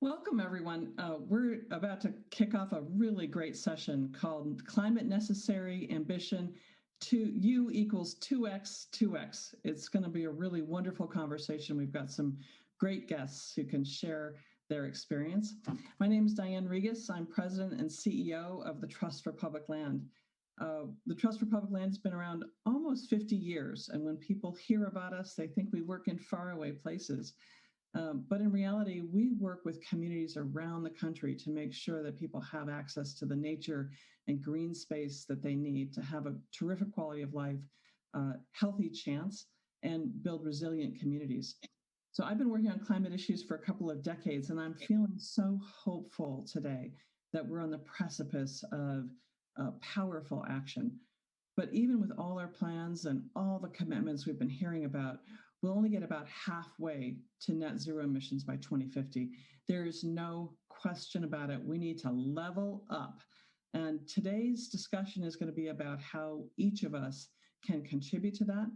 Welcome, everyone. We're about to kick off a really great session called Climate Necessary Ambition to U equals 2x, 2x. It's going to be a really wonderful conversation. We've got some great guests who can share their experience. My name is Diane Regas. I'm president and CEO of the Trust for Public Land. The Trust for Public Land has been around almost 50 years, and when people hear about us, they think we work in faraway places. But in reality, we work with communities around the country to make sure that people have access to the nature and green space that they need to have a terrific quality of life, healthy chance, and build resilient communities. So I've been working on climate issues for a couple of decades, and I'm feeling so hopeful today that we're on the precipice of powerful action. But even with all our plans and all the commitments we've been hearing about, we'll only get about halfway to net zero emissions by 2050. There is no question about it. We need to level up. And today's discussion is going to be about how each of us can contribute to that.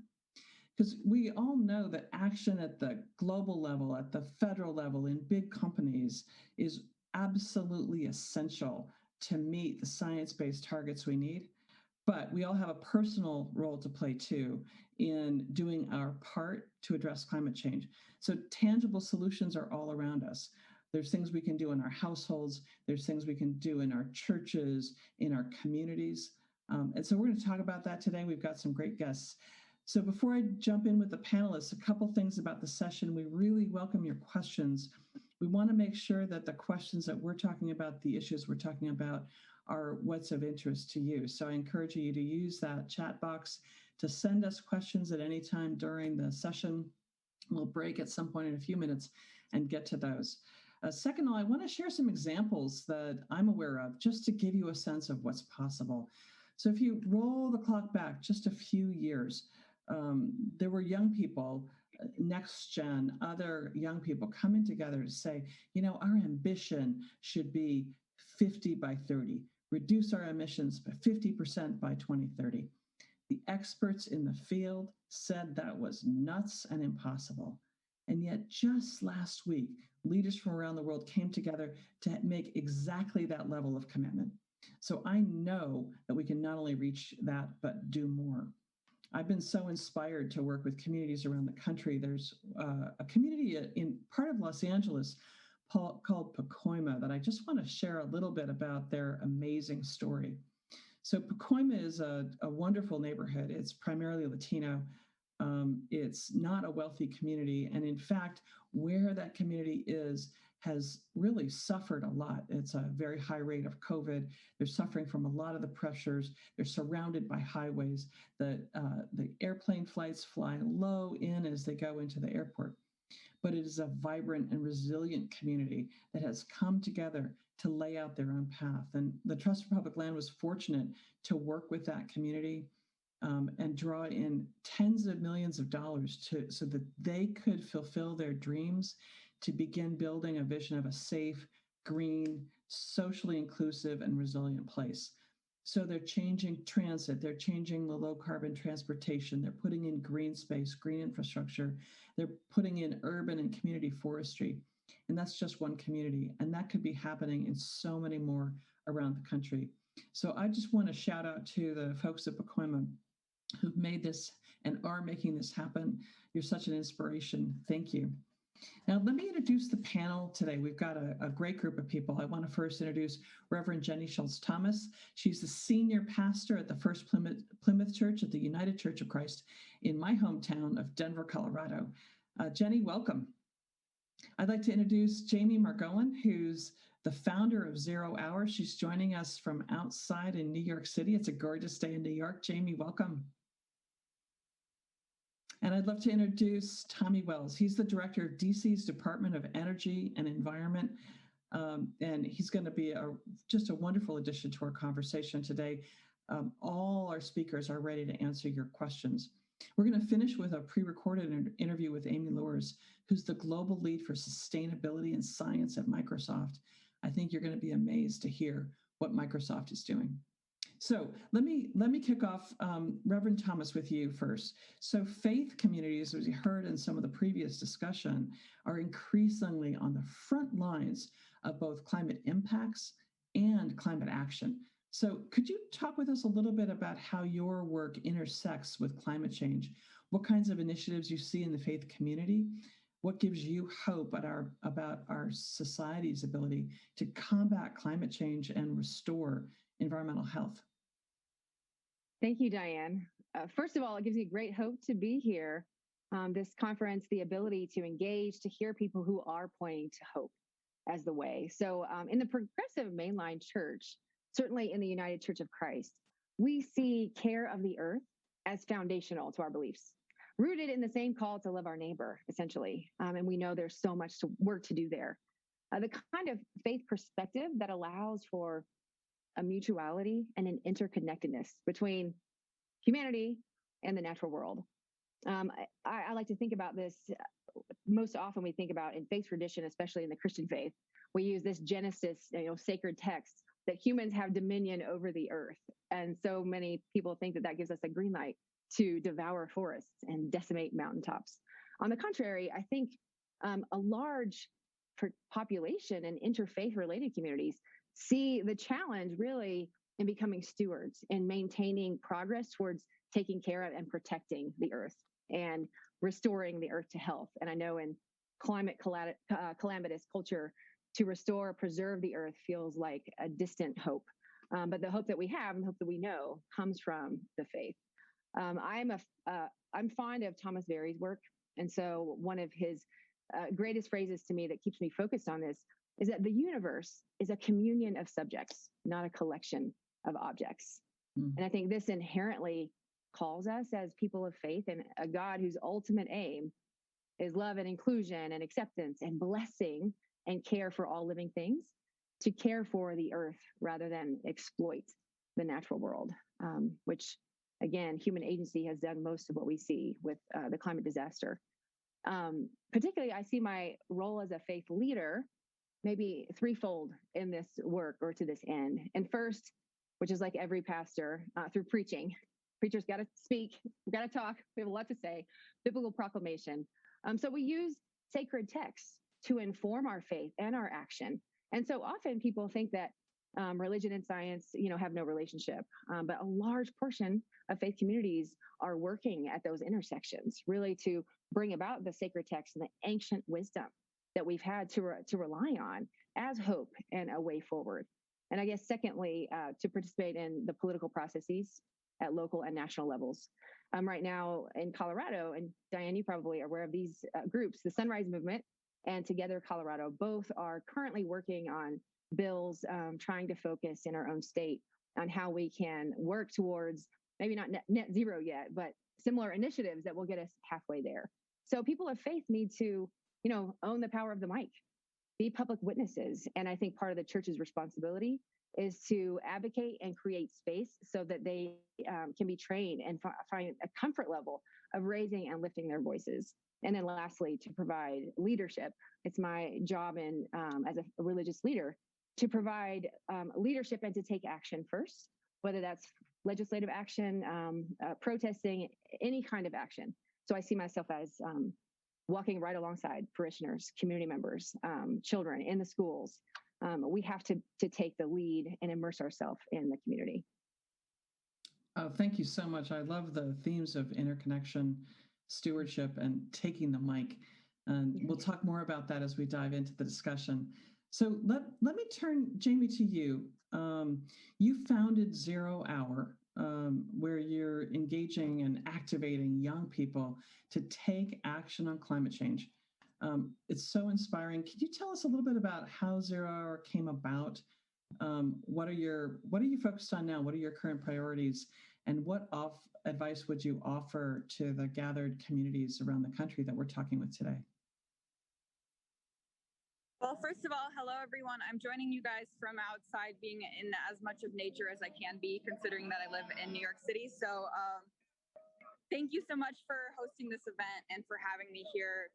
Because we all know that action at the global level, at the federal level, in big companies is absolutely essential to meet the science-based targets we need. But we all have a personal role to play, too, in doing our part to address climate change. So tangible solutions are all around us. There's things we can do in our households. There's things we can do in our churches, in our communities. And so we're going to talk about that today. We've got some great guests. So before I jump in with the panelists, a couple things about the session. We really welcome your questions. We want to make sure that the questions that we're talking about, the issues we're talking about, are what's of interest to you. So I encourage you to use that chat box to send us questions at any time during the session. We'll break at some point in a few minutes and get to those. Second of all, I want to share some examples that I'm aware of just to give you a sense of what's possible. So if you roll the clock back just a few years, there were young people, next gen, other young people coming together to say, our ambition should be 50 by 30, reduce our emissions by 50% by 2030. The experts in the field said that was nuts and impossible. And yet just last week, leaders from around the world came together to make exactly that level of commitment. So I know that we can not only reach that, but do more. I've been so inspired to work with communities around the country. There's a community in part of Los Angeles called Pacoima that I just want to share a little bit about their amazing story. So Pacoima is a wonderful neighborhood. It's primarily Latino. It's not a wealthy community. And in fact, where that community is has really suffered a lot. It's a very high rate of COVID. They're suffering from a lot of the pressures. They're surrounded by highways. The airplane flights fly low in as they go into the airport. But it is a vibrant and resilient community that has come together to lay out their own path. And the Trust for Public Land was fortunate to work with that community and draw in tens of millions of dollars so that they could fulfill their dreams to begin building a vision of a safe, green, socially inclusive, and resilient place. So they're changing transit, they're changing the low carbon transportation, they're putting in green space, green infrastructure, they're putting in urban and community forestry. And that's just one community. And that could be happening in so many more around the country. So I just want to shout out to the folks at Pacoima who've made this and are making this happen. You're such an inspiration. Thank you. Now, let me introduce the panel today. We've got a great group of people. I want to first introduce Reverend Jenny Shultz-Thomas. She's the senior pastor at the First Plymouth Church at the United Church of Christ in my hometown of Denver, Colorado. Jenny, welcome. I'd like to introduce Jamie Margolin, who's the founder of 0 Hour. She's joining us from outside in New York City. It's a gorgeous day in New York. Jamie, welcome. And I'd love to introduce Tommy Wells. He's the director of DC's Department of Energy and Environment. And he's going to be just a wonderful addition to our conversation today. All our speakers are ready to answer your questions. We're going to finish with a pre-recorded interview with Amy Luers, who's the global lead for sustainability and science at Microsoft. I think you're going to be amazed to hear what Microsoft is doing. So let me kick off, Reverend Thomas, with you first. So faith communities, as we heard in some of the previous discussion, are increasingly on the front lines of both climate impacts and climate action. So could you talk with us a little bit about how your work intersects with climate change? What kinds of initiatives you see in the faith community? What gives you hope about our society's ability to combat climate change and restore environmental health? Thank you, Diane. First of all, it gives me great hope to be here. This conference, the ability to engage, to hear people who are pointing to hope as the way. So in the progressive mainline church, certainly in the United Church of Christ, we see care of the earth as foundational to our beliefs, rooted in the same call to love our neighbor, essentially. And we know there's so much work to do there. The kind of faith perspective that allows for a mutuality and an interconnectedness between humanity and the natural world. I like to think about this. Most often we think about in faith tradition, especially in the Christian faith, we use this Genesis, sacred text that humans have dominion over the earth. And so many people think that that gives us a green light to devour forests and decimate mountaintops. On the contrary, I think a large population and interfaith related communities see the challenge really in becoming stewards and maintaining progress towards taking care of and protecting the earth and restoring the earth to health. And I know in climate calamitous culture, to restore or preserve the earth feels like a distant hope. But the hope that we have and the hope that we know comes from the faith. I'm fond of Thomas Berry's work. And so one of his greatest phrases to me that keeps me focused on this is that the universe is a communion of subjects, not a collection of objects. Mm. And I think this inherently calls us as people of faith and a God whose ultimate aim is love and inclusion and acceptance and blessing and care for all living things, to care for the earth rather than exploit the natural world, which, again, human agency has done most of what we see with the climate disaster. Particularly, I see my role as a faith leader maybe threefold in this work or to this end. And first, which is like every pastor, through preaching. Preachers got to speak, we got to talk, we have a lot to say, biblical proclamation. So we use sacred texts to inform our faith and our action. And so often people think that religion and science, have no relationship. But a large portion of faith communities are working at those intersections, really to bring about the sacred text and the ancient wisdom that we've had to rely on as hope and a way forward. And I guess secondly, to participate in the political processes at local and national levels. Right now in Colorado, and Diane, you probably are aware of these groups, the Sunrise Movement and Together Colorado, both are currently working on bills trying to focus in our own state on how we can work towards maybe not net zero yet, but similar initiatives that will get us halfway there. So people of faith need to, own the power of the mic, be public witnesses. And I think part of the church's responsibility is to advocate and create space so that they can be trained and find a comfort level of raising and lifting their voices. And then lastly, to provide leadership. It's my job as a religious leader to provide leadership and to take action first, whether that's legislative action, protesting, any kind of action. So I see myself as walking right alongside parishioners, community members, children in the schools. We have to take the lead and immerse ourselves in the community. Oh, thank you so much. I love the themes of interconnection, stewardship, and taking the mic. And we'll talk more about that as we dive into the discussion. So let me turn, Jamie, to you. You founded Zero Hour, where you're engaging and activating young people to take action on climate change. It's so inspiring. Could you tell us a little bit about how Zero Hour came about? What are you focused on now? What are your current priorities? And what advice would you offer to the gathered communities around the country that we're talking with today? Well, first of all, hello, everyone. I'm joining you guys from outside, being in as much of nature as I can be, considering that I live in New York City. So thank you so much for hosting this event and for having me here.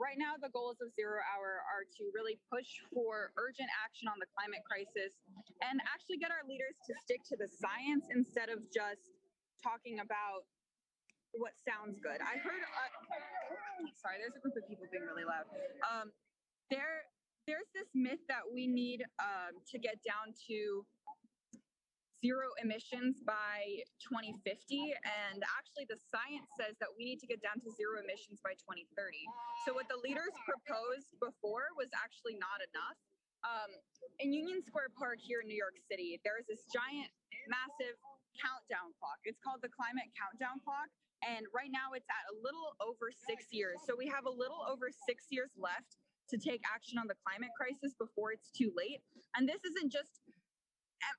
right now, the goals of Zero Hour are to really push for urgent action on the climate crisis and actually get our leaders to stick to the science instead of just talking about what sounds good. I heard, sorry, there's a group of people being really loud. There's this myth that we need to get down to zero emissions by 2050. And actually the science says that we need to get down to zero emissions by 2030. So what the leaders proposed before was actually not enough. In Union Square Park here in New York City, there is this giant, massive countdown clock. It's called the Climate Countdown Clock. And right now it's at a little over 6 years. So we have a little over 6 years left to take action on the climate crisis before it's too late. And this isn't just,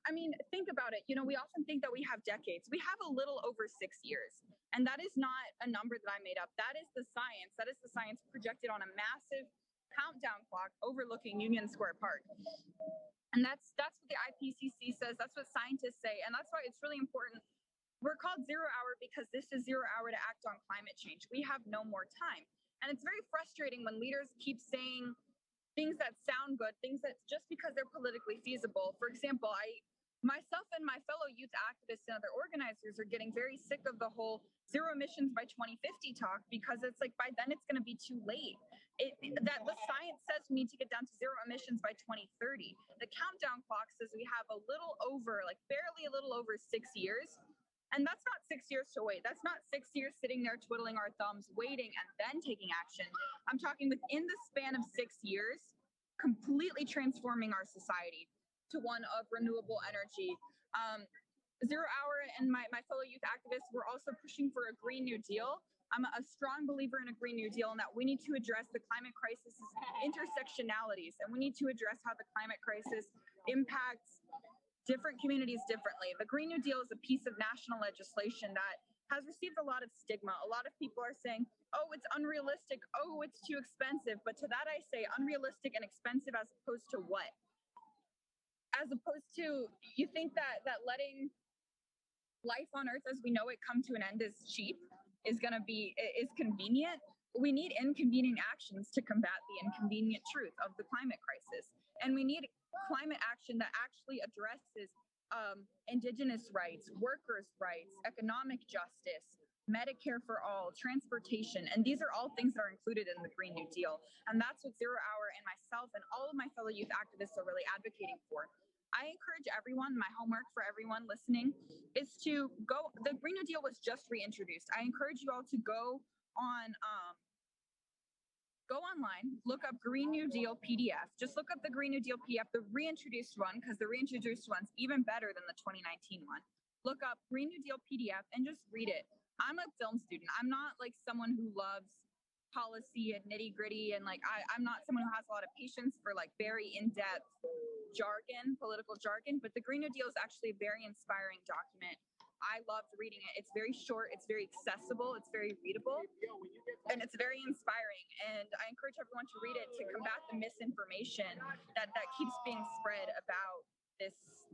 I mean, think about it. You know, we often think that we have decades. We have a little over 6 years. And that is not a number that I made up. That is the science. That is the science projected on a massive countdown clock overlooking Union Square Park. And that's what the IPCC says. That's what scientists say. And that's why it's really important. We're called Zero Hour because this is Zero Hour to act on climate change. We have no more time. And it's very frustrating when leaders keep saying things that sound good, things that just because they're politically feasible. For example, myself and my fellow youth activists and other organizers are getting very sick of the whole zero emissions by 2050 talk, because it's like by then it's going to be too late. That the science says we need to get down to zero emissions by 2030. The countdown clock says we have a little over, like barely a little over 6 years. And that's not 6 years to wait. That's not 6 years sitting there twiddling our thumbs, waiting and then taking action. I'm talking within the span of 6 years, completely transforming our society to one of renewable energy. Zero Hour and my fellow youth activists, we're also pushing for a Green New Deal. I'm a strong believer in a Green New Deal and that we need to address the climate crisis' intersectionalities, and we need to address how the climate crisis impacts different communities differently. The Green New Deal is a piece of national legislation that has received a lot of stigma. A lot of people are saying, oh, it's unrealistic. Oh, it's too expensive. But to that I say unrealistic and expensive as opposed to what? As opposed to, you think that letting life on Earth as we know it come to an end is cheap, is convenient? We need inconvenient actions to combat the inconvenient truth of the climate crisis. And we need climate action that actually addresses indigenous rights, workers' rights, economic justice, Medicare for all, transportation. And these are all things that are included in the Green New Deal. And that's what Zero Hour and myself and all of my fellow youth activists are really advocating for. I encourage everyone, my homework for everyone listening is to go, the Green New Deal was just reintroduced. I encourage you all to go online, look up Green New Deal PDF. Just look up the Green New Deal PDF, the reintroduced one, because the reintroduced one's even better than the 2019 one. Look up Green New Deal PDF and just read it. I'm a film student. I'm not like someone who loves policy and nitty gritty. And like, I'm not someone who has a lot of patience for like very in-depth jargon, political jargon, but the Green New Deal is actually a very inspiring document. I loved reading it. It's very short, it's very accessible, it's very readable, and it's very inspiring. And I encourage everyone to read it to combat the misinformation that keeps being spread about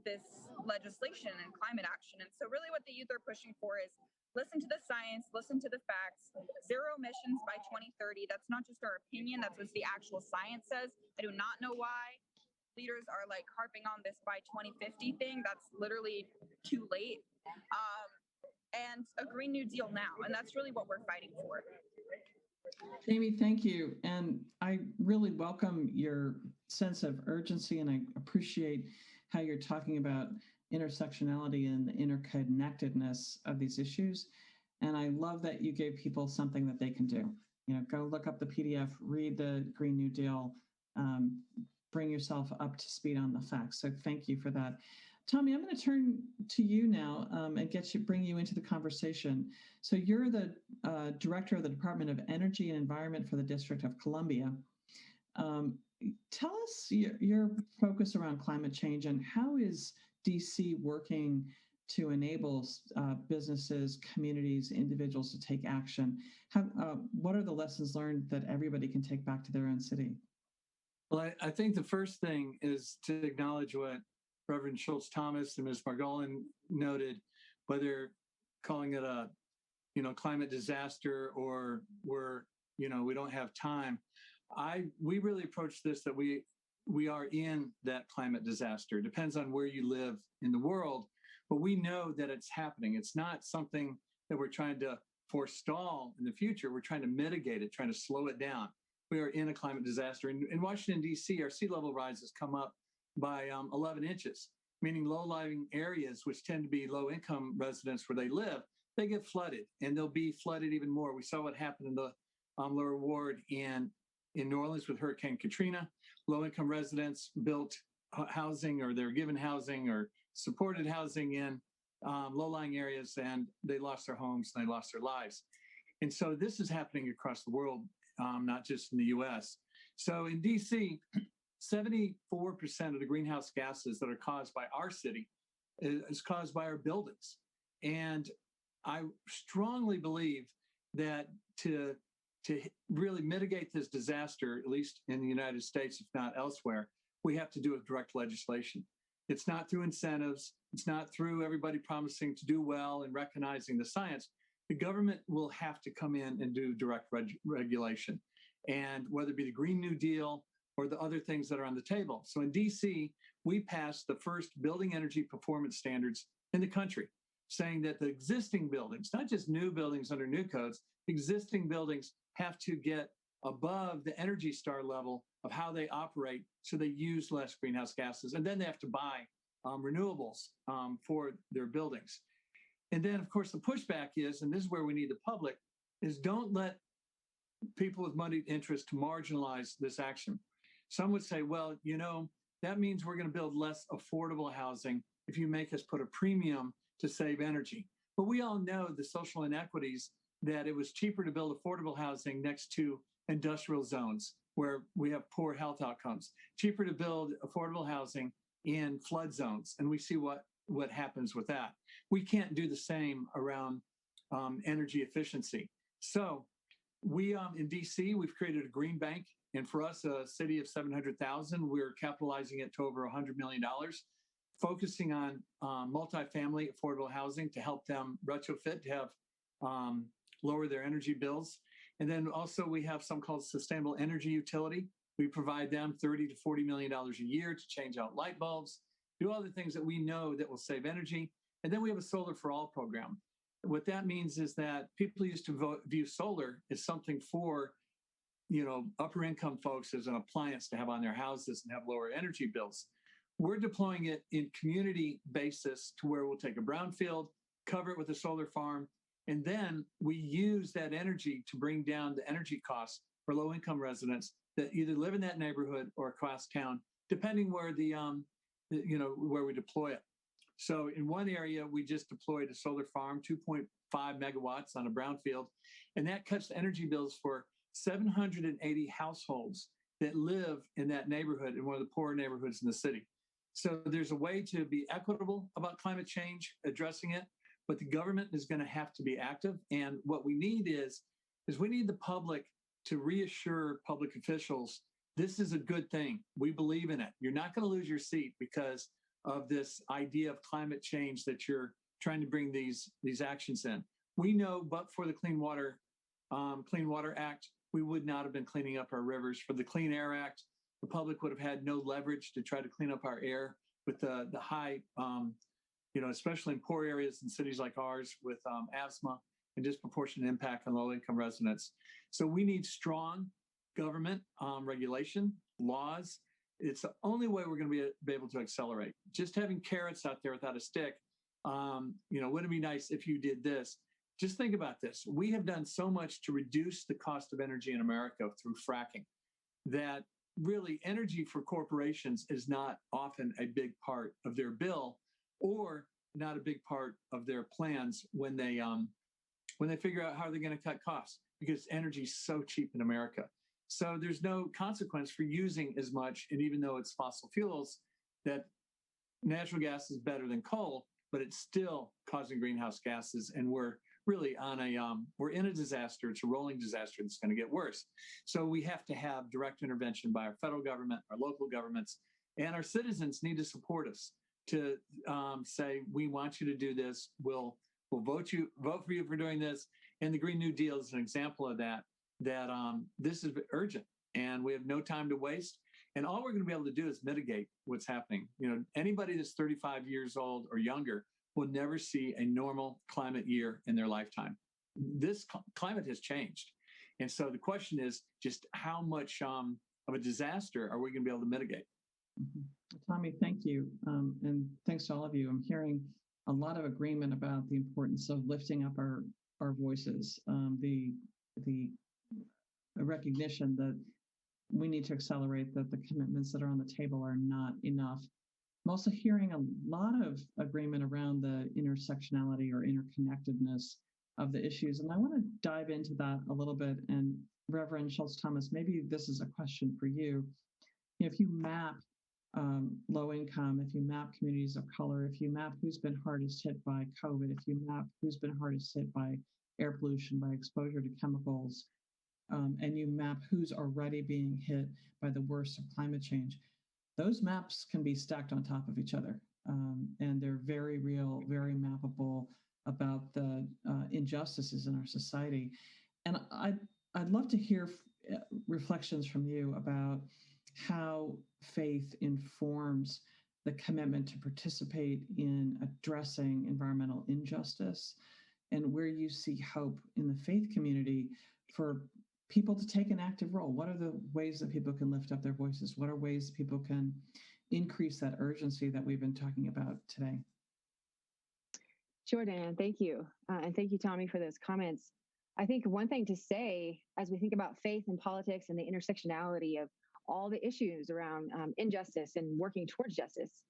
this legislation and climate action. And so really what the youth are pushing for is listen to the science, listen to the facts, zero emissions by 2030. That's not just our opinion, that's what the actual science says. I do not know why leaders are like harping on this by 2050 thing. That's literally too late. And a Green New Deal now. And that's really what we're fighting for. Jamie, thank you. And I really welcome your sense of urgency, and I appreciate how you're talking about intersectionality and the interconnectedness of these issues. And I love that you gave people something that they can do. You know, go look up the PDF, read the Green New Deal, bring yourself up to speed on the facts. So thank you for that. Tommy, I'm going to turn to you now and bring you into the conversation. So you're the director of the Department of Energy and Environment for the District of Columbia. Tell us your focus around climate change and how is DC working to enable businesses, communities, individuals to take action? What are the lessons learned that everybody can take back to their own city? Well, I think the first thing is to acknowledge what Reverend Shultz-Thomas and Ms. Margolin noted, whether calling it a climate disaster or we're we don't have time. We really approach this that we are in that climate disaster. It depends on where you live in the world, but we know that it's happening. It's not something that we're trying to forestall in the future. We're trying to mitigate it, trying to slow it down. We are in a climate disaster. In Washington, D.C., our sea level rise has come up by 11 inches, meaning low-lying areas, which tend to be low-income residents where they live, they get flooded, and they'll be flooded even more. We saw what happened in the Lower Ward in New Orleans with Hurricane Katrina. Low-income residents built housing, or they're given housing or supported housing in low-lying areas, and they lost their homes and they lost their lives. And so this is happening across the world, not just in the U.S. So in D.C., 74% of the greenhouse gases that are caused by our city is caused by our buildings. And I strongly believe that to really mitigate this disaster, at least in the United States, if not elsewhere, we have to do it with direct legislation. It's not through incentives. It's not through everybody promising to do well and recognizing the science. The government will have to come in and do direct regulation. And whether it be the Green New Deal or the other things that are on the table. So in DC, we passed the first building energy performance standards in the country, saying that the existing buildings, not just new buildings under new codes, existing buildings have to get above the Energy Star level of how they operate so they use less greenhouse gases. And then they have to buy renewables for their buildings. And then, of course, the pushback is, and this is where we need the public, is don't let people with moneyed interest to marginalize this action. Some would say, well, that means we're going to build less affordable housing if you make us put a premium to save energy. But we all know the social inequities, that it was cheaper to build affordable housing next to industrial zones where we have poor health outcomes, cheaper to build affordable housing in flood zones. And we see what happens with that. We can't do the same around energy efficiency. So we, in DC, we've created a green bank. And for us, a city of 700,000, we're capitalizing it to over $100 million, focusing on multifamily affordable housing to help them retrofit, to have lower their energy bills. And then also we have something called Sustainable Energy Utility. We provide them $30 to $40 million a year to change out light bulbs, do all the things that we know that will save energy. And then we have a Solar for All program. What that means is that people used to view solar as something for upper income folks as an appliance to have on their houses and have lower energy bills. We're deploying it in community basis to where we'll take a brownfield, cover it with a solar farm, and then we use that energy to bring down the energy costs for low income residents that either live in that neighborhood or across town, depending where where we deploy it. So in one area, we just deployed a solar farm, 2.5 megawatts on a brownfield, and that cuts the energy bills for 780 households that live in that neighborhood, in one of the poorer neighborhoods in the city. So there's a way to be equitable about climate change, addressing it, but the government is going to have to be active. And what we need is we need the public to reassure public officials, this is a good thing. We believe in it. You're not going to lose your seat because of this idea of climate change that you're trying to bring these actions in. We know, but for the Clean Water Act, we would not have been cleaning up our rivers. For the Clean Air Act, the public would have had no leverage to try to clean up our air with the high, especially in poor areas in cities like ours with asthma and disproportionate impact on low-income residents. So we need strong government regulation, laws. It's the only way we're going to be able to accelerate. Just having carrots out there without a stick, wouldn't it be nice if you did this? Just think about this. We have done so much to reduce the cost of energy in America through fracking that really energy for corporations is not often a big part of their bill or not a big part of their plans when they figure out how they're going to cut costs, because energy is so cheap in America. So there's no consequence for using as much. And even though it's fossil fuels, that natural gas is better than coal, but it's still causing greenhouse gases. And we're really we're in a disaster. It's a rolling disaster that's going to get worse. So we have to have direct intervention by our federal government, our local governments, and our citizens need to support us to say, we want you to do this. We'll vote for you for doing this. And the Green New Deal is an example of that. that this is urgent and we have no time to waste. And all we're going to be able to do is mitigate what's happening. Anybody that's 35 years old or younger will never see a normal climate year in their lifetime. This climate has changed. And so the question is just how much of a disaster are we going to be able to mitigate? Mm-hmm. Tommy, thank you. And thanks to all of you. I'm hearing a lot of agreement about the importance of lifting up our voices, the recognition that we need to accelerate, that the commitments that are on the table are not enough. I'm also hearing a lot of agreement around the intersectionality or interconnectedness of the issues. And I want to dive into that a little bit. And Reverend Shultz-Thomas, maybe this is a question for you. If you map low income, if you map communities of color, if you map who's been hardest hit by COVID, if you map who's been hardest hit by air pollution, by exposure to chemicals, and you map who's already being hit by the worst of climate change, those maps can be stacked on top of each other. And they're very real, very mappable about the injustices in our society. And I'd love to hear reflections from you about how faith informs the commitment to participate in addressing environmental injustice, and where you see hope in the faith community for people to take an active role. What are the ways that people can lift up their voices? What are ways that people can increase that urgency that we've been talking about today? Sure, Diane, thank you. And thank you, Tommy, for those comments. I think one thing to say as we think about faith and politics and the intersectionality of all the issues around injustice and working towards justice,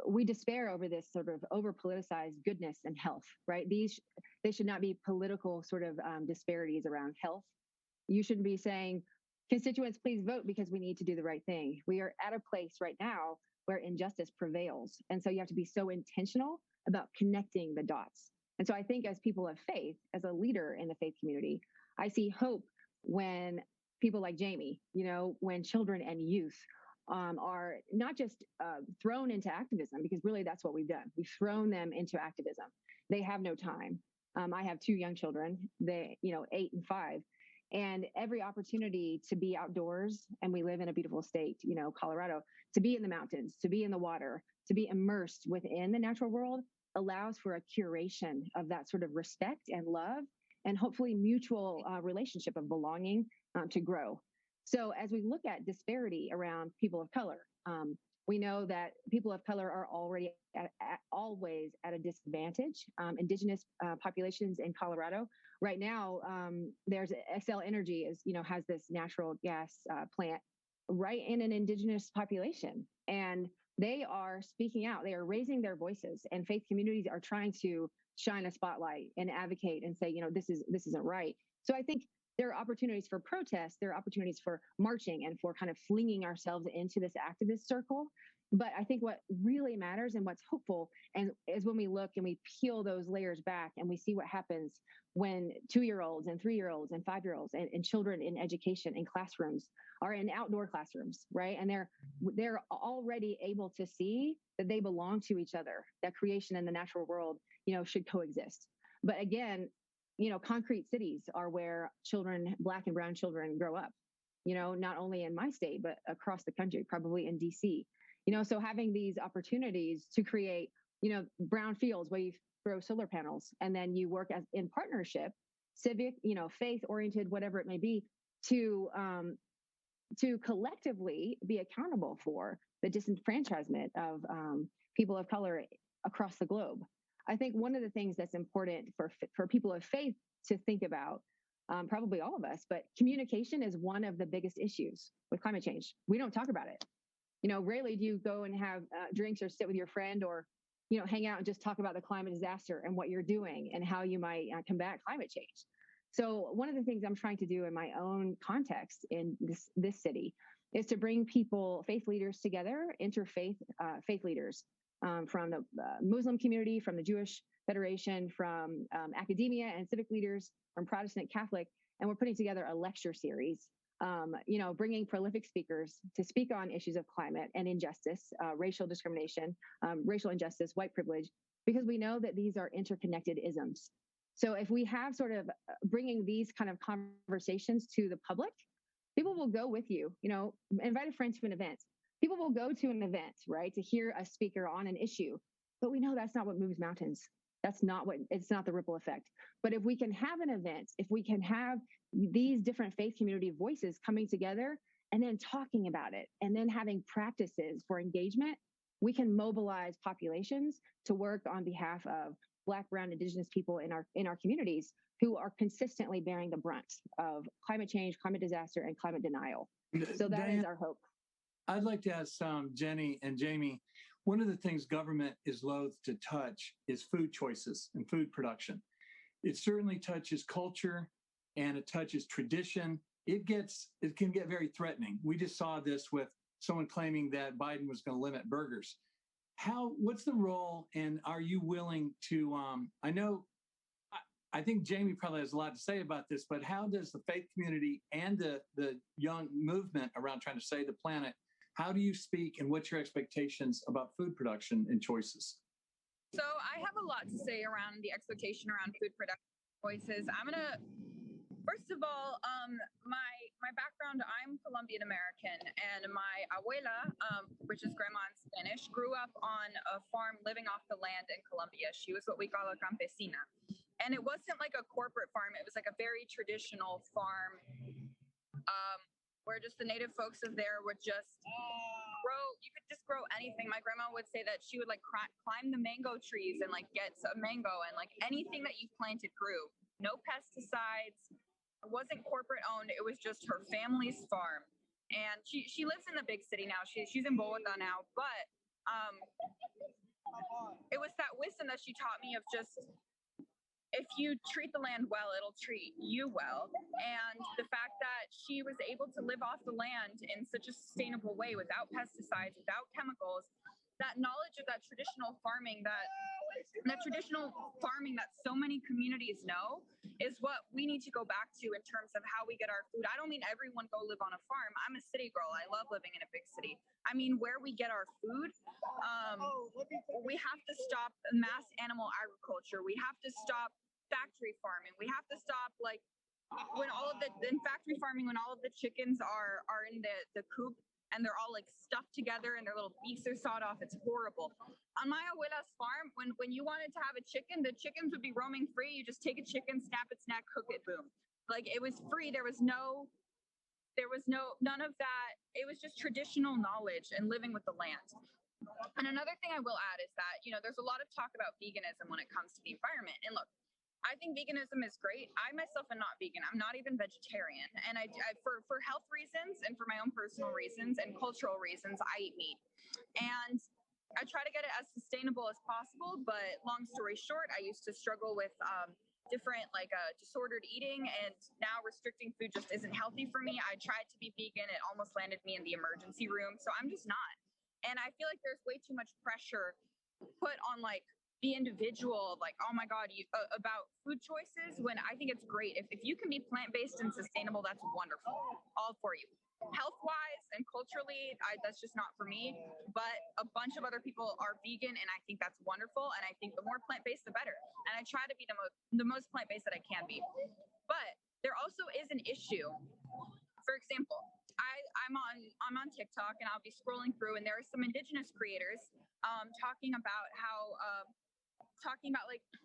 we despair over this sort of over politicized goodness and health, right? They should not be political sort of disparities around health. You shouldn't be saying, constituents, please vote because we need to do the right thing. We are at a place right now where injustice prevails. And so you have to be so intentional about connecting the dots. And so I think as people of faith, as a leader in the faith community, I see hope when people like Jamie, when children and youth are not just thrown into activism, because really that's what we've done. We've thrown them into activism. They have no time. I have two young children, 8 and 5, and every opportunity to be outdoors, and we live in a beautiful state, Colorado, to be in the mountains, to be in the water, to be immersed within the natural world allows for a curation of that sort of respect and love and hopefully mutual relationship of belonging to grow. So as we look at disparity around people of color, we know that people of color are already always at a disadvantage. Indigenous populations in Colorado right now, there's Xcel Energy has this natural gas plant right in an indigenous population, and they are speaking out. They are raising their voices, and faith communities are trying to shine a spotlight and advocate and say, this isn't right. So I think there are opportunities for protest, there are opportunities for marching and for kind of flinging ourselves into this activist circle. But I think what really matters and what's hopeful is when we look and we peel those layers back and we see what happens when 2-year-olds and 3-year-olds and 5-year-olds and children in education in classrooms are in outdoor classrooms, right? And they're already able to see that they belong to each other, that creation and the natural world, should coexist. But again, concrete cities are where children, Black and brown children, grow up, not only in my state, but across the country, probably in DC. So having these opportunities to create, brown fields where you throw solar panels and then you work in partnership, civic, faith-oriented, whatever it may be, to collectively be accountable for the disenfranchisement of people of color across the globe. I think one of the things that's important for people of faith to think about, probably all of us, but communication is one of the biggest issues with climate change. We don't talk about it. Rarely do you go and have drinks or sit with your friend or, hang out and just talk about the climate disaster and what you're doing and how you might combat climate change. So one of the things I'm trying to do in my own context in this city is to bring people, faith leaders together, interfaith faith leaders from the Muslim community, from the Jewish Federation, from academia and civic leaders, from Protestant, Catholic, and we're putting together a lecture series, bringing prolific speakers to speak on issues of climate and injustice, racial discrimination, racial injustice, white privilege, because we know that these are interconnected isms. So if we have sort of bringing these kind of conversations to the public, people will go with you, invite a friend to an event. People will go to an event, right, to hear a speaker on an issue. But we know that's not what moves mountains. It's not the ripple effect. But if we can have an event, if we can have these different faith community voices coming together and then talking about it and then having practices for engagement, we can mobilize populations to work on behalf of Black, Brown, Indigenous people in our communities who are consistently bearing the brunt of climate change, climate disaster, and climate denial. So that Diane, is our hope. I'd like to ask Jenny and Jamie, one of the things government is loath to touch is food choices and food production. It certainly touches culture and it touches tradition. It can get very threatening. We just saw this with someone claiming that Biden was going to limit burgers. What's the role, and are you willing to, I think Jamie probably has a lot to say about this, but how does the faith community and the young movement around trying to save the planet, how do you speak and what's your expectations about food production and choices? So I have a lot to say around the expectation around food production choices. First of all, my background, I'm Colombian American, and my abuela, which is grandma in Spanish, grew up on a farm living off the land in Colombia. She was what we call a campesina. And it wasn't like a corporate farm. It was like a very traditional farm where just the native folks of there would just you could just grow anything. My grandma would say that she would like climb the mango trees and like get some mango, and like anything that you planted grew. No pesticides. It wasn't corporate owned. It was just her family's farm. And she lives in the big city now. She's in Bogota now, but it was that wisdom that she taught me of just, if you treat the land well, it'll treat you well. And the fact that she was able to live off the land in such a sustainable way without pesticides, without chemicals, that knowledge of that traditional farming that so many communities know is what we need to go back to in terms of how we get our food. I don't mean everyone go live on a farm. I'm a city girl. I love living in a big city. I mean, where we get our food, we have to stop mass animal agriculture. We have to stop factory farming. We have to stop when all of the chickens are in the coop and they're all like stuffed together and their little beaks are sawed off. It's horrible. On my abuela's farm, when you wanted to have a chicken, the chickens would be roaming free. You just take a chicken, snap its neck, cook it, boom. Like it was free. There was none of that. It was just traditional knowledge and living with the land. And another thing I will add is that, there's a lot of talk about veganism when it comes to the environment. And look, I think veganism is great. I myself am not vegan. I'm not even vegetarian. And I for health reasons and for my own personal reasons and cultural reasons, I eat meat. And I try to get it as sustainable as possible. But long story short, I used to struggle with different disordered eating, and now restricting food just isn't healthy for me. I tried to be vegan. It almost landed me in the emergency room. So I'm just not. And I feel like there's way too much pressure put on the individual, oh my God, about food choices, when I think it's great. If you can be plant-based and sustainable, that's wonderful. All for you. Health-wise and culturally, that's just not for me. But a bunch of other people are vegan, and I think that's wonderful. And I think the more plant-based, the better. And I try to be the most plant-based that I can be. But there also is an issue. For example, I'm on TikTok, and I'll be scrolling through, and there are some indigenous creators talking about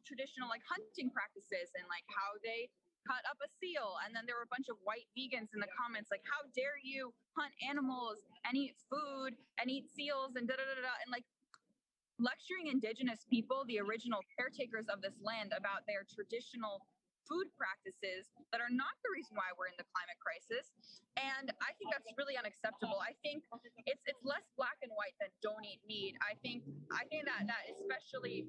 traditional hunting practices and how they cut up a seal. And then there were a bunch of white vegans in the comments how dare you hunt animals and eat food and eat seals and and lecturing indigenous people, the original caretakers of this land, about their traditional food practices that are not the reason why we're in the climate crisis. And I think that's really unacceptable. I think it's less black and white than don't eat meat. I think that especially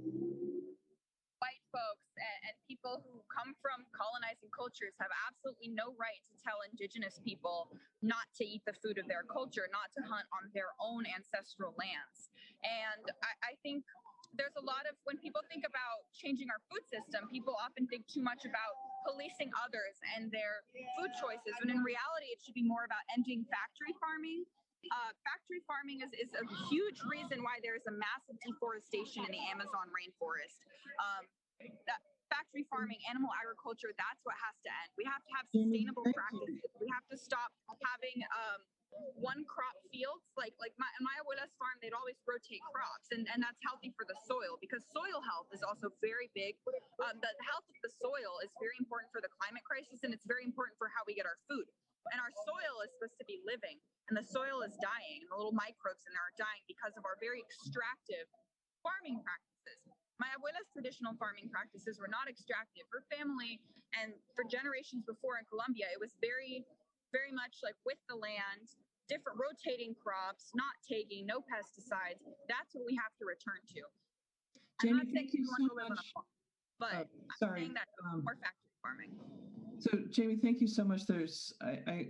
white folks and people who come from colonizing cultures have absolutely no right to tell indigenous people not to eat the food of their culture, not to hunt on their own ancestral lands. And I think there's a lot of, when people think about changing our food system, people often think too much about policing others and their food choices, when in reality, it should be more about ending factory farming. Factory farming is a huge reason why there is a massive deforestation in the Amazon rainforest. that factory farming, animal agriculture, that's what has to end. We have to have Jamie, sustainable thank you. practices. We have to stop having one crop fields. Like my abuela's farm, they'd always rotate crops, and that's healthy for the soil, because soil health is also very big. The health of the soil is very important for the climate crisis, and it's very important for how we get our food. And our soil is supposed to be living, and the soil is dying, and the little microbes in there are dying because of our very extractive farming practices. My abuela's traditional farming practices were not extractive. Her family and for generations before in Colombia, it was very, very much like with the land, different rotating crops, not taking, no pesticides. That's what we have to return to. Jamie, I'm not thank saying you we want so to live on a much. farm, but I'm saying that more factory farming. So Jamie, thank you so much.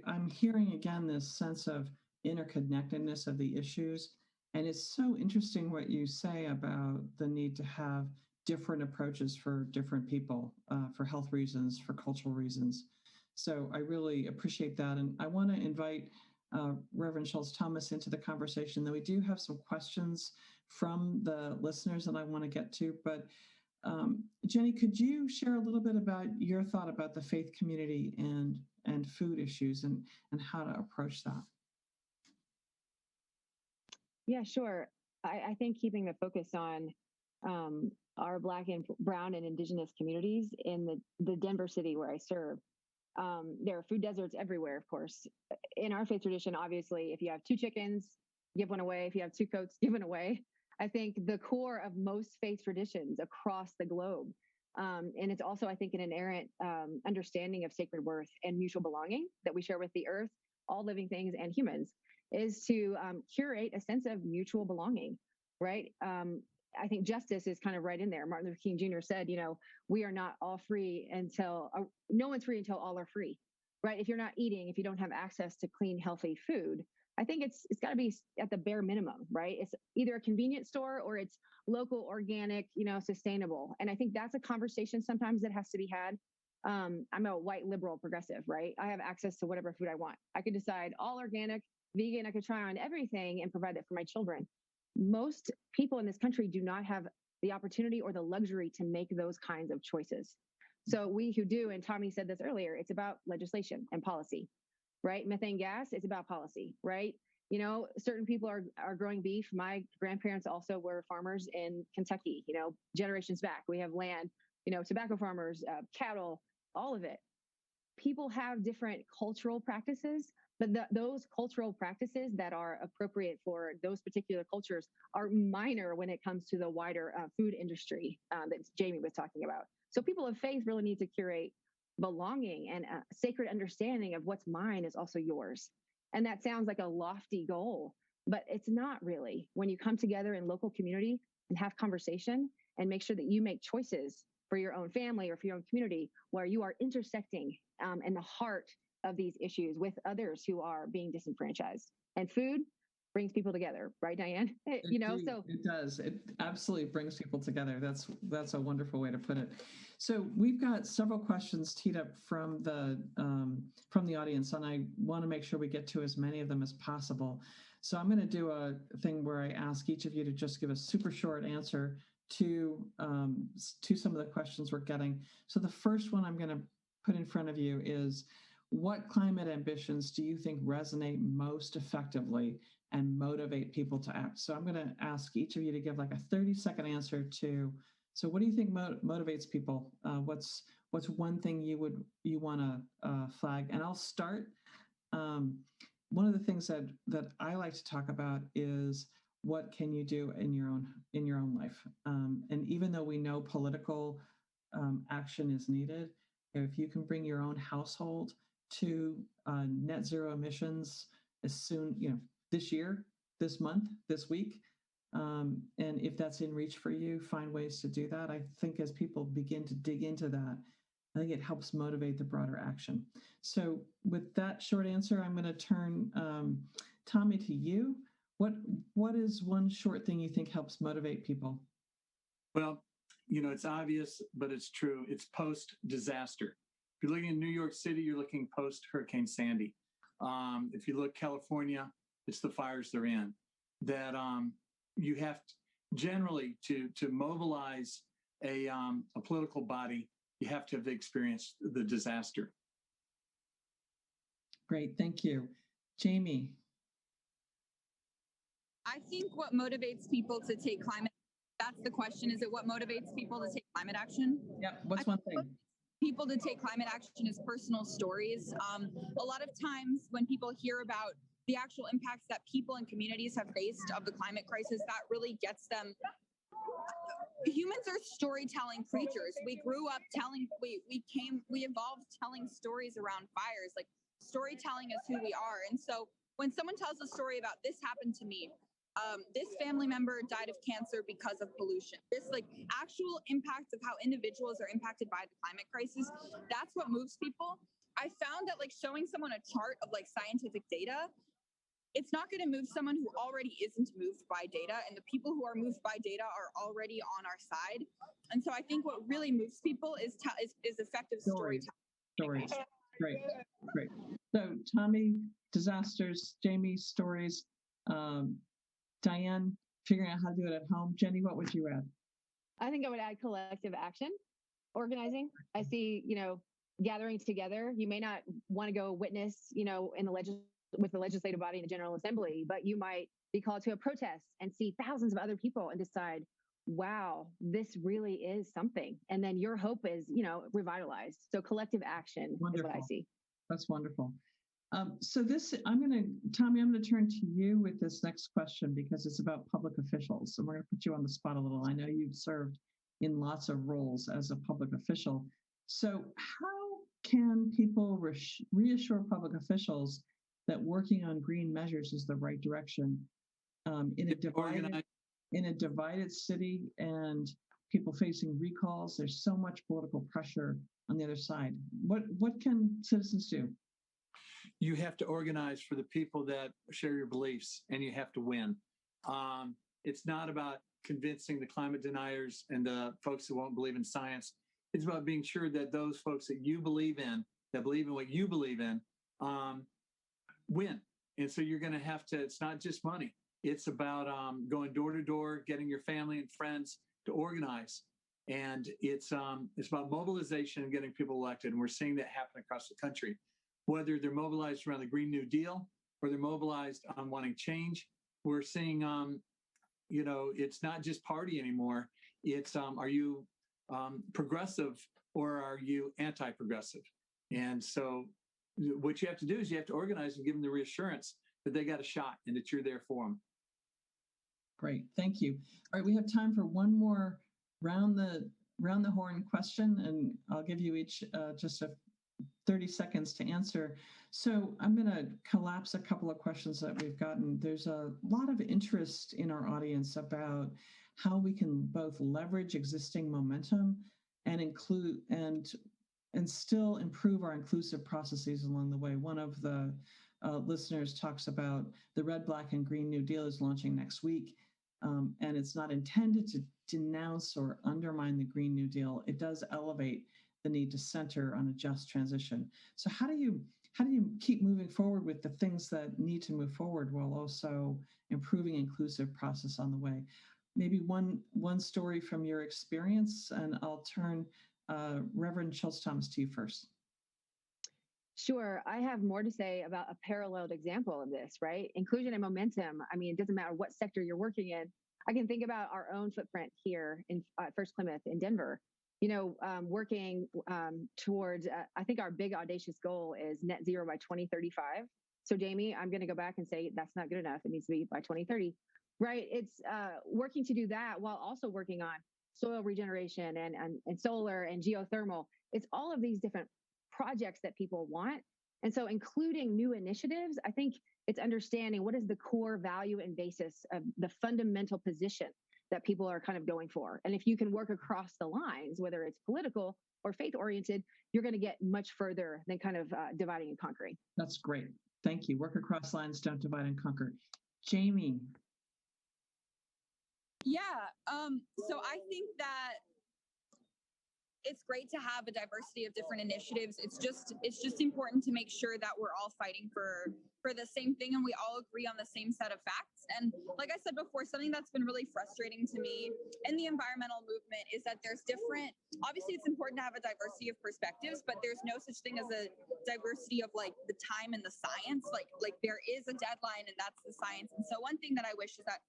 I'm hearing again this sense of interconnectedness of the issues. And it's so interesting what you say about the need to have different approaches for different people, for health reasons, for cultural reasons. So I really appreciate that. And I want to invite Reverend Shultz-Thomas into the conversation. Though we do have some questions from the listeners that I want to get to, but Jenny, could you share a little bit about your thought about the faith community and food issues and how to approach that? Yeah, sure. I think keeping the focus on our Black and Brown and Indigenous communities in the Denver city where I serve, there are food deserts everywhere, of course. In our faith tradition, obviously, if you have 2 chickens, give one away. If you have 2 coats, give one away. I think the core of most faith traditions across the globe. And it's also, I think, an inherent understanding of sacred worth and mutual belonging that we share with the earth, all living things and humans, is to curate a sense of mutual belonging, right? I think justice is kind of right in there. Martin Luther King Jr. said, we are not all free until, no one's free until all are free, right? If you're not eating, if you don't have access to clean, healthy food, I think it's got to be at the bare minimum, right? It's either a convenience store or it's local, organic, sustainable. And I think that's a conversation sometimes that has to be had. I'm a white liberal progressive, right? I have access to whatever food I want. I could decide all organic, vegan, I could try on everything and provide that for my children. Most people in this country do not have the opportunity or the luxury to make those kinds of choices. So we who do, and Tommy said this earlier, it's about legislation and policy. Right? Methane gas, it's about policy, right? Certain people are growing beef. My grandparents also were farmers in Kentucky, generations back. We have land, tobacco farmers, cattle, all of it. People have different cultural practices, but those cultural practices that are appropriate for those particular cultures are minor when it comes to the wider food industry that Jamie was talking about. So people of faith really need to curate belonging and a sacred understanding of what's mine is also yours. And that sounds like a lofty goal, but it's not really. When you come together in local community and have conversation and make sure that you make choices for your own family or for your own community where you are intersecting in the heart of these issues with others who are being disenfranchised. And food brings people together, right, Diane? So it does. It absolutely brings people together. That's a wonderful way to put it. So we've got several questions teed up from the audience, and I want to make sure we get to as many of them as possible. So I'm going to do a thing where I ask each of you to just give a super short answer to some of the questions we're getting. So the first one I'm going to put in front of you is, what climate ambitions do you think resonate most effectively and motivate people to act? So I'm going to ask each of you to give like a 30-second answer to, so what do you think motivates people? What's one thing you want to flag? And I'll start. One of the things that I like to talk about is, what can you do in your own life? And even though we know political action is needed, if you can bring your own household to net zero emissions as soon, this year, this month, this week, and if that's in reach for you, find ways to do that. I think as people begin to dig into that, I think it helps motivate the broader action. So with that short answer, I'm going to turn Tommy to you. What is one short thing you think helps motivate people? Well, it's obvious, but it's true. It's post-disaster. If you're looking at New York City, you're looking post-Hurricane Sandy. If you look California, it's the fires they're in. That you have to, generally to mobilize a political body, you have to have experienced the disaster. Great, thank you. Jamie. I think what motivates people to take climate, that's the question. Is it what motivates people to take climate action? Yeah, what's one thing? People to take climate action is personal stories. A lot of times when people hear about the actual impacts that people and communities have faced of the climate crisis, that really gets them. Humans are storytelling creatures. We grew up telling, we evolved telling stories around fires. Like, storytelling is who we are. And so when someone tells a story about this happened to me, this family member died of cancer because of pollution, this like actual impact of how individuals are impacted by the climate crisis, that's what moves people. I found that like showing someone a chart of like scientific data, it's not going to move someone who already isn't moved by data, and the people who are moved by data are already on our side. And so I think what really moves people is effective storytelling. Stories. Great. So Tommy, disasters. Jamie, stories. Diane, figuring out how to do it at home. Jenny, what would you add? I think I would add collective action, organizing. I see, gatherings together. You may not want to go witness, with the legislative body in the General Assembly, but you might be called to a protest and see thousands of other people and decide, wow, this really is something. And then your hope is, revitalized. So collective action is what I see. That's wonderful. So Tommy, I'm going to turn to you with this next question because it's about public officials. So we're going to put you on the spot a little. I know you've served in lots of roles as a public official. So how can people reassure public officials that working on green measures is the right direction in a divided city and people facing recalls? There's so much political pressure on the other side. What can citizens do? You have to organize for the people that share your beliefs, and you have to win. It's not about convincing the climate deniers and the folks that won't believe in science. It's about being sure that those folks that you believe in, that believe in what you believe in, win. And so you're going to have to, it's not just money. It's about going door to door, getting your family and friends to organize. And it's about mobilization and getting people elected. And we're seeing that happen across the country. Whether they're mobilized around the Green New Deal or they're mobilized on wanting change, we're seeing, it's not just party anymore. It's, are you progressive or are you anti-progressive? And so what you have to do is you have to organize and give them the reassurance that they got a shot and that you're there for them. Great, thank you. All right, we have time for one more round the horn question, and I'll give you each just 30 seconds to answer. So I'm going to collapse a couple of questions that we've gotten. There's a lot of interest in our audience about how we can both leverage existing momentum and include and still improve our inclusive processes along the way. One of the listeners talks about the Red, Black, and Green New Deal is launching next week, and it's not intended to denounce or undermine the Green New Deal. It does elevate the need to center on a just transition. So how do you keep moving forward with the things that need to move forward while also improving inclusive process on the way? Maybe one story from your experience, and I'll turn Reverend Shultz-Thomas to you first. Sure. I have more to say about a paralleled example of this, right? Inclusion and momentum. I mean, it doesn't matter what sector you're working in. I can think about our own footprint here in First Plymouth in Denver. Working towards, I think our big audacious goal is net zero by 2035. So Jamie, I'm going to go back and say that's not good enough. It needs to be by 2030, right? It's working to do that while also working on soil regeneration and solar and geothermal. It's all of these different projects that people want. And so including new initiatives, I think it's understanding what is the core value and basis of the fundamental position that people are kind of going for. And if you can work across the lines, whether it's political or faith-oriented, you're going to get much further than kind of dividing and conquering. That's great. Thank you. Work across lines, don't divide and conquer. Jamie. Yeah. So I think that it's great to have a diversity of different initiatives. It's just important to make sure that we're all fighting for the same thing and we all agree on the same set of facts. And like I said before, something that's been really frustrating to me in the environmental movement is that there's different, obviously it's important to have a diversity of perspectives, but there's no such thing as a diversity of like the time and the science. Like there is a deadline and that's the science. And so one thing that I wish is that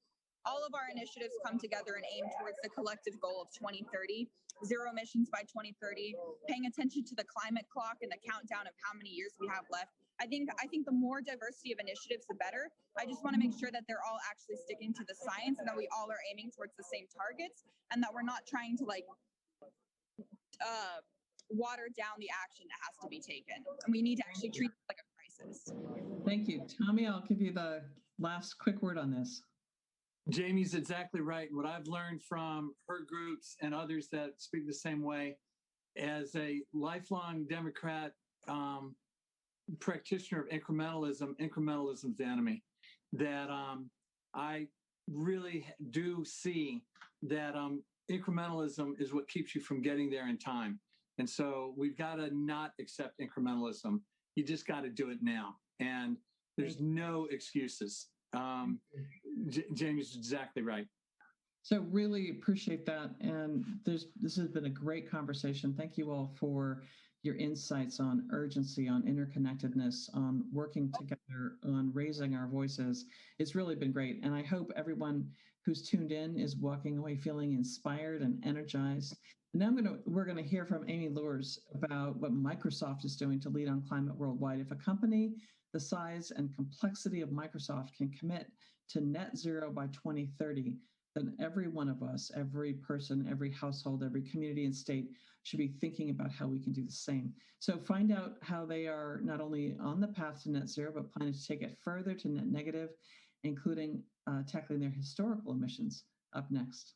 all of our initiatives come together and aim towards the collective goal of 2030, zero emissions by 2030, paying attention to the climate clock and the countdown of how many years we have left. I think the more diversity of initiatives, the better. I just want to make sure that they're all actually sticking to the science and that we all are aiming towards the same targets and that we're not trying to like water down the action that has to be taken. And we need to actually treat it like a crisis. Thank you. Tommy, I'll give you the last quick word on this. Jamie's exactly right. What I've learned from her groups and others that speak the same way, as a lifelong Democrat practitioner of incrementalism's the enemy. That I really do see that incrementalism is what keeps you from getting there in time. And so we've got to not accept incrementalism. You just got to do it now. And there's no excuses. Jamie's exactly right. So really appreciate that. And this has been a great conversation. Thank you all for your insights on urgency, on interconnectedness, on working together, on raising our voices. It's really been great. And I hope everyone who's tuned in is walking away feeling inspired and energized. And now we're going to hear from Amy Luers about what Microsoft is doing to lead on climate worldwide. If a company the size and complexity of Microsoft can commit to net zero by 2030, then every one of us, every person, every household, every community and state should be thinking about how we can do the same. So find out how they are not only on the path to net zero, but planning to take it further to net negative, including tackling their historical emissions up next.